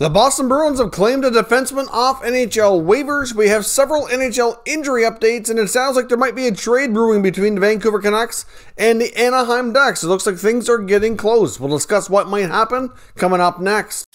The Boston Bruins have claimed a defenseman off NHL waivers. We have several NHL injury updates, and it sounds like there might be a trade brewing between the Vancouver Canucks and the Anaheim Ducks. It looks like things are getting close. We'll discuss what might happen coming up next.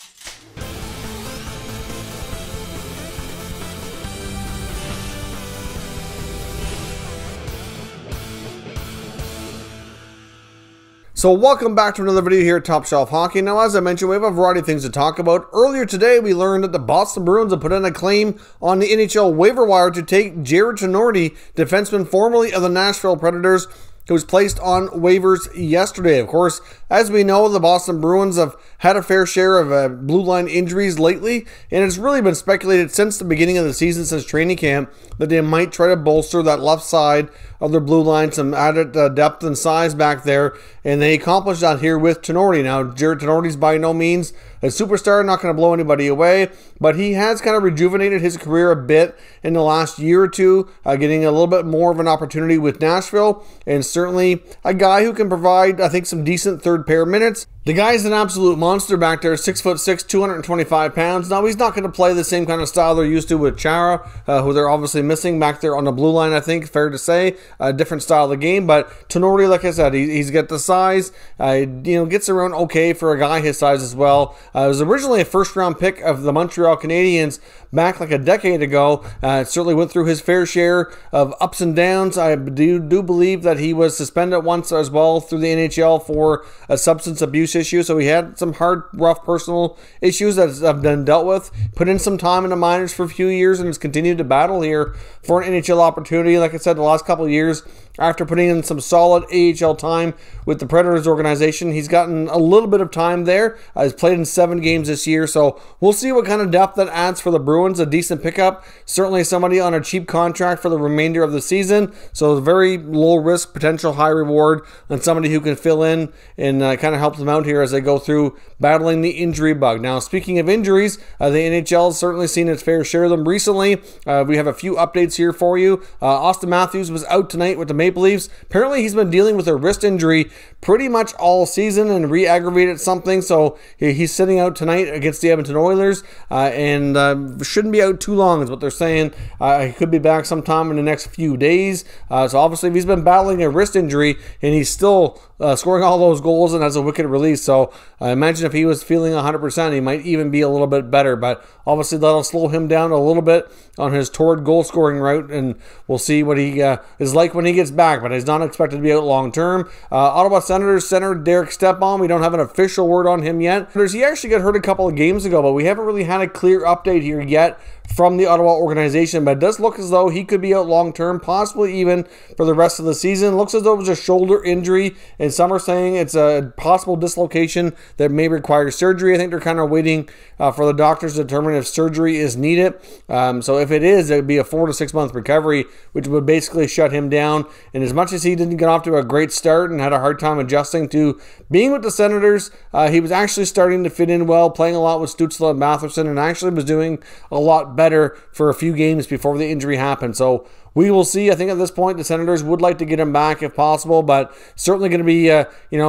So welcome back to another video here at Top Shelf Hockey. Now, as I mentioned, we have a variety of things to talk about. Earlier today, we learned that the Boston Bruins have put in a claim on the NHL waiver wire to take Jared Tinordi, defenseman formerly of the Nashville Predators, who was placed on waivers yesterday. Of course, as we know, the Boston Bruins have had a fair share of blue line injuries lately, and it's really been speculated since the beginning of the season, since training camp, that they might try to bolster that left side of their blue line, some added depth and size back there, and they accomplished that here with Tinordi. Now, Jared Tinordi's by no means a superstar, not going to blow anybody away, but he has kind of rejuvenated his career a bit in the last year or two, getting a little bit more of an opportunity with Nashville, and certainly a guy who can provide, I think, some decent third pair minutes. The guy's an absolute monster back there, 6'6", 225 pounds. Now, he's not going to play the same kind of style they're used to with Chara, who they're obviously missing back there on the blue line, I think, fair to say. A different style of the game, but Tinordi, like I said, he's got the size, gets around okay for a guy his size as well. It was originally a first-round pick of the Montreal Canadiens back like a decade ago. It certainly went through his fair share of ups and downs. I do believe that he was suspended once as well through the NHL for a substance abuse issue, so he had some hard, rough personal issues that have been dealt with. Put in some time in the minors for a few years and has continued to battle here for an NHL opportunity. Like I said, the last couple of years, after putting in some solid AHL time with the Predators organization, he's gotten a little bit of time there. He's played in 7 games this year, so we'll see what kind of depth that adds for the Bruins. A decent pickup, certainly somebody on a cheap contract for the remainder of the season, so very low risk, potential high reward, and somebody who can fill in and kind of help them out here as they go through battling the injury bug. Now, speaking of injuries, the NHL has certainly seen its fair share of them recently. We have a few updates here for you. Austin Matthews was out tonight with the Maple Leafs. Apparently, he's been dealing with a wrist injury pretty much all season and re-aggravated something, so he's sitting out tonight against the Edmonton Oilers, and shouldn't be out too long is what they're saying. He could be back sometime in the next few days. So obviously, if he's been battling a wrist injury and he's still scoring all those goals and has a wicked release, so I imagine if he was feeling 100%, he might even be a little bit better, but obviously that'll slow him down a little bit on his toward goal scoring route, and we'll see what he is like when he gets back, but he's not expected to be out long term. Ottawa Senators center Derek Stepan, we don't have an official word on him yet. He actually got hurt a couple of games ago, but we haven't really had a clear update here yet from the Ottawa organization, but it does look as though he could be out long term, possibly even for the rest of the season. Looks as though it was a shoulder injury, and some are saying it's a possible dislocation that may require surgery. I think they're kind of waiting for the doctors to determine if surgery is needed. So if it is, it would be a 4 to 6 month recovery, which would basically shut him down. And as much as he didn't get off to a great start and had a hard time adjusting to being with the Senators, he was actually starting to fit in well, playing a lot with Stützle and Matherson, and actually was doing a lot better for a few games before the injury happened. So we will see. I think at this point, the Senators would like to get him back if possible, but certainly going to be,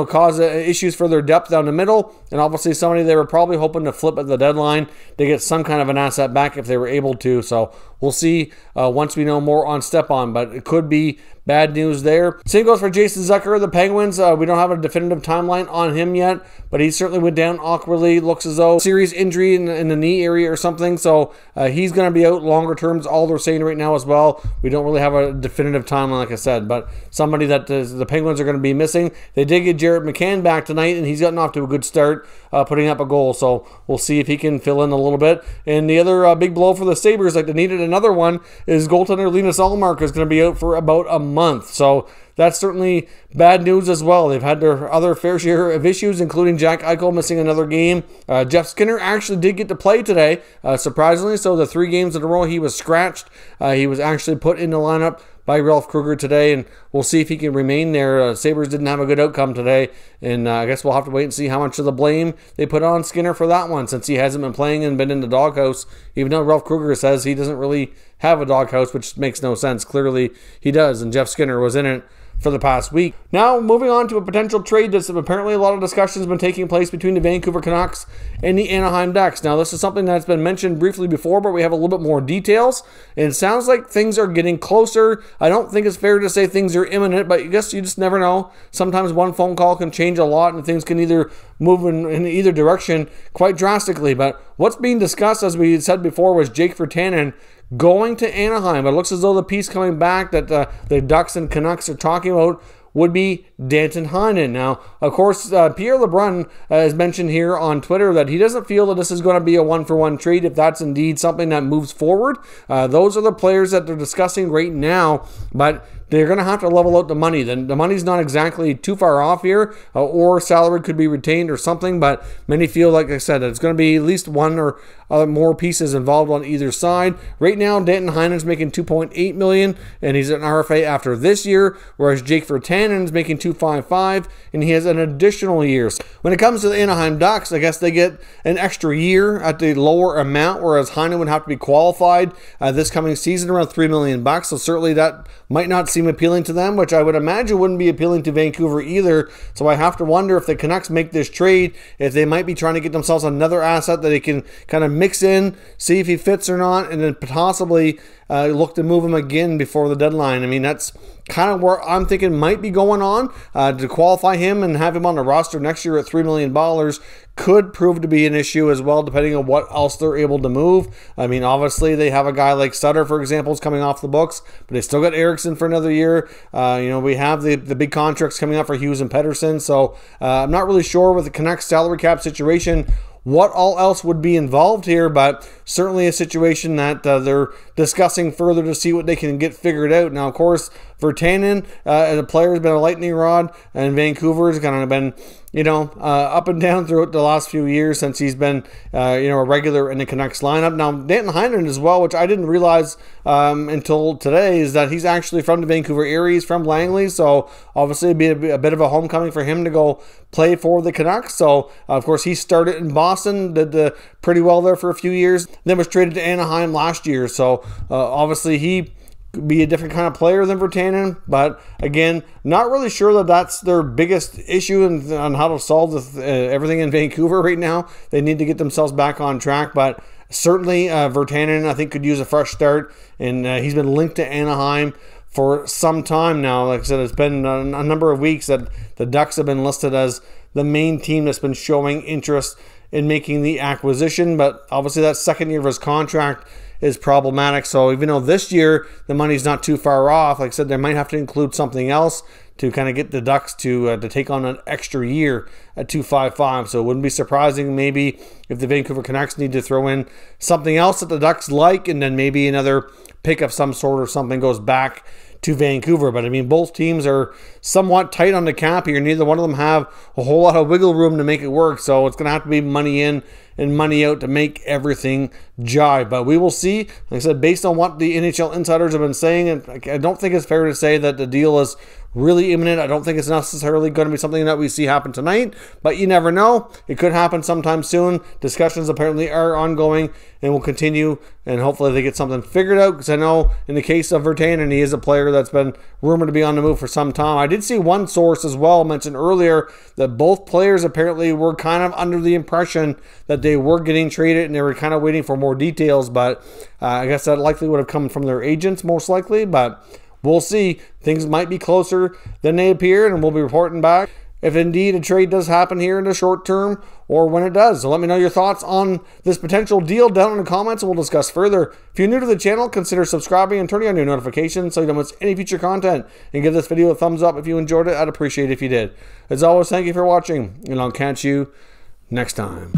cause issues for their depth down the middle. And obviously somebody they were probably hoping to flip at the deadline to get some kind of an asset back if they were able to. So we'll see once we know more on Stepan, but it could be bad news there. Same goes for Jason Zucker, the Penguins. We don't have a definitive timeline on him yet, but he certainly went down awkwardly. Looks as though serious injury in the knee area or something. So he's going to be out longer terms. All they're saying right now as well. We don't really have a definitive timeline, like I said, but somebody that the Penguins are going to be missing. They did get Jared McCann back tonight, and he's gotten off to a good start, putting up a goal. So we'll see if he can fill in a little bit. And the other big blow for the Sabres, like they needed another one, is goaltender Linus Ullmark is going to be out for about a month. So that's certainly bad news as well. They've had their other fair share of issues, including Jack Eichel missing another game. Jeff Skinner actually did get to play today, surprisingly. So the 3 games in a row he was scratched. He was actually put in the lineup by Ralph Kruger today, and we'll see if he can remain there. Sabres didn't have a good outcome today, and I guess we'll have to wait and see how much of the blame they put on Skinner for that one, since he hasn't been playing and been in the doghouse, even though Ralph Kruger says he doesn't really have a doghouse, which makes no sense. Clearly he does, and Jeff Skinner was in it for the past week. Now, moving on to a potential trade that's apparently a lot of discussion has been taking place between the Vancouver Canucks and the Anaheim Ducks. Now, this is something that's been mentioned briefly before, but we have a little bit more details, and it sounds like things are getting closer. I don't think it's fair to say things are imminent, but I guess you just never know. Sometimes one phone call can change a lot, and things can either move in either direction quite drastically. But what's being discussed, as we said before, was Jake Virtanen going to Anaheim. It looks as though the piece coming back that the Ducks and Canucks are talking about would be Danton Heinen. Now, of course, Pierre LeBrun has mentioned here on Twitter that he doesn't feel that this is going to be a one-for-one trade if that's indeed something that moves forward. Those are the players that they're discussing right now, but they're going to have to level out the money. Then the money's not exactly too far off here, or salary could be retained or something, but many feel, like I said, it's going to be at least one or more pieces involved on either side. Right now, Danton Heinen's making $2.8 million, and he's an RFA after this year, whereas Jake Virtanen's making $2.55, and he has an additional year. When it comes to the Anaheim Ducks, I guess they get an extra year at the lower amount, whereas Heinen would have to be qualified this coming season around $3 million. So certainly that might not seem appealing to them, which I would imagine wouldn't be appealing to Vancouver either. So I have to wonder if the Canucks make this trade, if they might be trying to get themselves another asset that they can kind of mix in, see if he fits or not, and then possibly look to move him again before the deadline. I mean, that's kind of where I'm thinking might be going on. To qualify him and have him on the roster next year at $3 million could prove to be an issue as well, depending on what else they're able to move. I mean, obviously, they have a guy like Sutter, for example, is coming off the books, but they still got Eriksson for another year. We have the big contracts coming up for Hughes and Pettersson, so I'm not really sure with the Canucks salary cap situation what all else would be involved here, but certainly a situation that they're discussing further to see what they can get figured out. Now, of course, Virtanen, as a player, has been a lightning rod, and Vancouver has kind of been, up and down throughout the last few years since he's been, a regular in the Canucks lineup. Now, Danton Heinen as well, which I didn't realize until today, is that he's actually from the Vancouver area. He's from Langley, so obviously it'd be a bit of a homecoming for him to go play for the Canucks. So, of course, he started in Boston, did pretty well there for a few years, then was traded to Anaheim last year. So, obviously, he be a different kind of player than Virtanen, but again, not really sure that that's their biggest issue on how to solve everything in Vancouver right now. They need to get themselves back on track, but certainly Virtanen, I think, could use a fresh start, and he's been linked to Anaheim for some time now. Like I said, it's been a number of weeks that the Ducks have been listed as the main team that's been showing interest in making the acquisition, but obviously that second year of his contract is problematic. So even though this year the money's not too far off, like I said, they might have to include something else to kind of get the Ducks to take on an extra year at $2.55. So it wouldn't be surprising maybe if the Vancouver Canucks need to throw in something else that the Ducks like, and then maybe another pick of some sort or something goes back to Vancouver. But I mean, both teams are somewhat tight on the cap here. Neither one of them have a whole lot of wiggle room to make it work. So it's going to have to be money in and money out to make everything jive. But we will see. Like I said, based on what the NHL insiders have been saying, and I don't think it's fair to say that the deal is really imminent. I don't think it's necessarily going to be something that we see happen tonight, but you never know. It could happen sometime soon. Discussions apparently are ongoing and will continue, and hopefully they get something figured out, because I know in the case of Virtanen, he is a player that's been rumored to be on the move for some time. I did see one source as well mentioned earlier that both players apparently were kind of under the impression that they were getting traded and they were kind of waiting for more details, but I guess that likely would have come from their agents most likely, but we'll see. Things might be closer than they appear, and we'll be reporting back if indeed a trade does happen here in the short term or when it does. So let me know your thoughts on this potential deal down in the comments, and we'll discuss further. If you're new to the channel, consider subscribing and turning on your notifications so you don't miss any future content. And give this video a thumbs up if you enjoyed it. I'd appreciate it if you did. As always, thank you for watching, and I'll catch you next time.